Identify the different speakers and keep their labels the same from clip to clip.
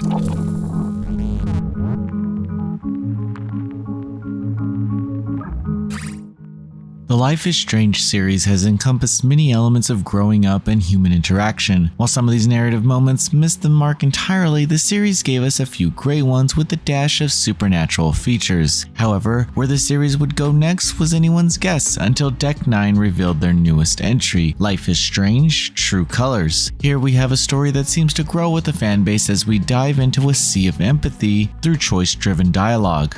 Speaker 1: The Life is Strange series has encompassed many elements of growing up and human interaction. While some of these narrative moments missed the mark entirely, the series gave us a few great ones with a dash of supernatural features. However, where the series would go next was anyone's guess until Deck 9 revealed their newest entry, Life is Strange: True Colors. Here we have a story that seems to grow with the fanbase as we dive into a sea of empathy through choice-driven dialogue.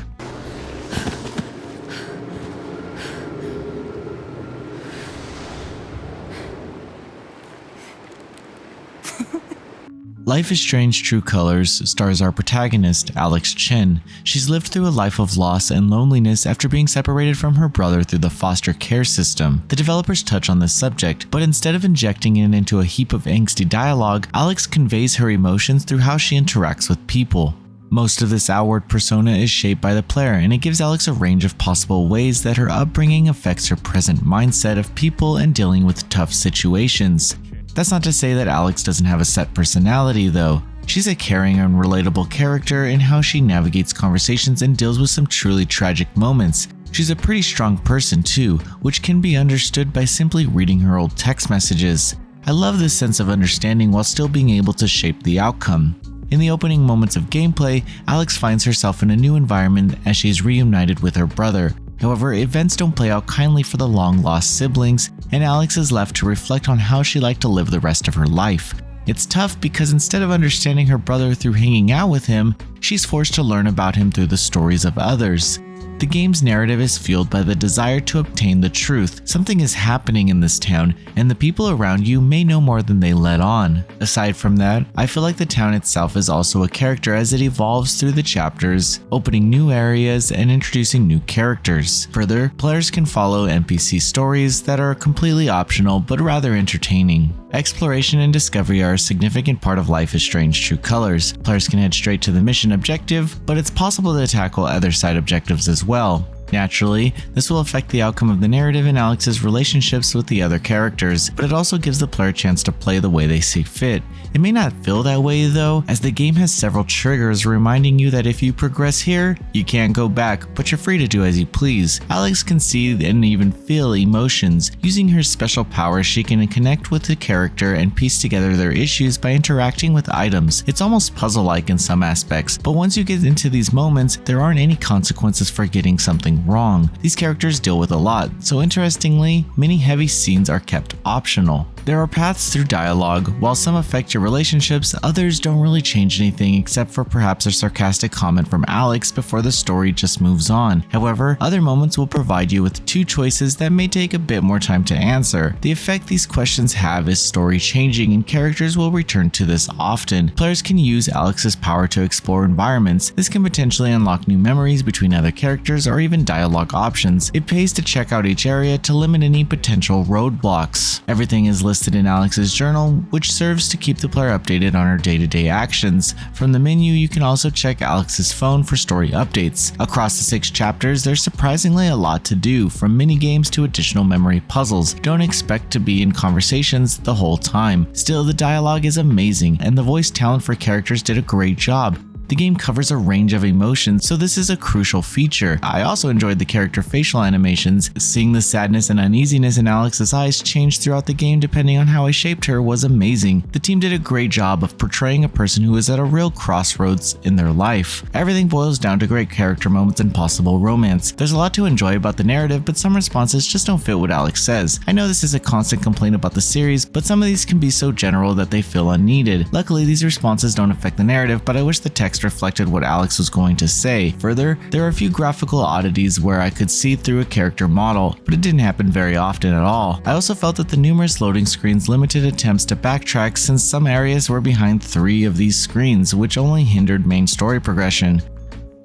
Speaker 1: Life is Strange: True Colors stars our protagonist, Alex Chen. She's lived through a life of loss and loneliness after being separated from her brother through the foster care system. The developers touch on this subject, but instead of injecting it into a heap of angsty dialogue, Alex conveys her emotions through how she interacts with people. Most of this outward persona is shaped by the player, and it gives Alex a range of possible ways that her upbringing affects her present mindset of people and dealing with tough situations. That's not to say that Alex doesn't have a set personality though. She's a caring and relatable character in how she navigates conversations and deals with some truly tragic moments. She's a pretty strong person too, which can be understood by simply reading her old text messages. I love this sense of understanding while still being able to shape the outcome. In the opening moments of gameplay, Alex finds herself in a new environment as she is reunited with her brother. However, events don't play out kindly for the long-lost siblings, and Alex is left to reflect on how she'd like to live the rest of her life. It's tough because instead of understanding her brother through hanging out with him, she's forced to learn about him through the stories of others. The game's narrative is fueled by the desire to obtain the truth. Something is happening in this town, and the people around you may know more than they let on. Aside from that, I feel like the town itself is also a character as it evolves through the chapters, opening new areas and introducing new characters. Further, players can follow NPC stories that are completely optional but rather entertaining. Exploration and discovery are a significant part of Life is Strange: True Colors. Players can head straight to the mission objective, but it's possible to tackle other side objectives as well. Naturally, this will affect the outcome of the narrative and Alex's relationships with the other characters, but it also gives the player a chance to play the way they see fit. It may not feel that way though, as the game has several triggers reminding you that if you progress here, you can't go back, but you're free to do as you please. Alex can see and even feel emotions. Using her special powers, she can connect with the character and piece together their issues by interacting with items. It's almost puzzle-like in some aspects, but once you get into these moments, there aren't any consequences for getting something wrong. These characters deal with a lot, so interestingly, many heavy scenes are kept optional. There are paths through dialogue. While some affect your relationships, others don't really change anything except for perhaps a sarcastic comment from Alex before the story just moves on. However, other moments will provide you with two choices that may take a bit more time to answer. The effect these questions have is story changing, and characters will return to this often. Players can use Alex's power to explore environments. This can potentially unlock new memories between other characters or even dialogue options. It pays to check out each area to limit any potential roadblocks. Everything is listed in Alex's journal, which serves to keep the player updated on her day-to-day actions. From the menu, you can also check Alex's phone for story updates. Across the 6 chapters, there's surprisingly a lot to do, from mini-games to additional memory puzzles. Don't expect to be in conversations the whole time. Still, the dialogue is amazing, and the voice talent for characters did a great job. The game covers a range of emotions, so this is a crucial feature. I also enjoyed the character facial animations. Seeing the sadness and uneasiness in Alex's eyes change throughout the game depending on how I shaped her was amazing. The team did a great job of portraying a person who is at a real crossroads in their life. Everything boils down to great character moments and possible romance. There's a lot to enjoy about the narrative, but some responses just don't fit what Alex says. I know this is a constant complaint about the series, but some of these can be so general that they feel unneeded. Luckily, these responses don't affect the narrative, but I wish the text reflected what Alex was going to say. Further, there are a few graphical oddities where I could see through a character model, but it didn't happen very often at all. I also felt that the numerous loading screens limited attempts to backtrack, since some areas were behind 3 of these screens, which only hindered main story progression.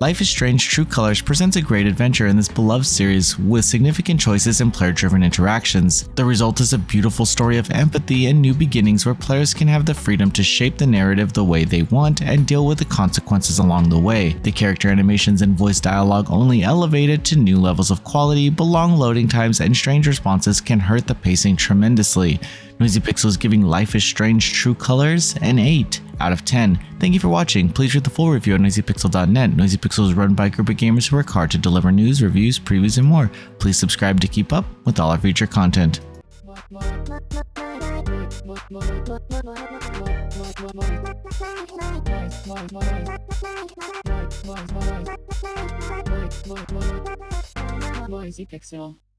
Speaker 1: Life is Strange: True Colors presents a great adventure in this beloved series with significant choices and player-driven interactions. The result is a beautiful story of empathy and new beginnings where players can have the freedom to shape the narrative the way they want and deal with the consequences along the way. The character animations and voice dialogue only elevated to new levels of quality, but long loading times and strange responses can hurt the pacing tremendously. Noisy Pixel is giving Life is Strange True Colors an 8 out of 10. Thank you for watching. Please read the full review at noisypixel.net. Noisy Pixel is run by a group of gamers who work hard to deliver news, reviews, previews, and more. Please subscribe to keep up with all our future content.
Speaker 2: Noisy Pixel.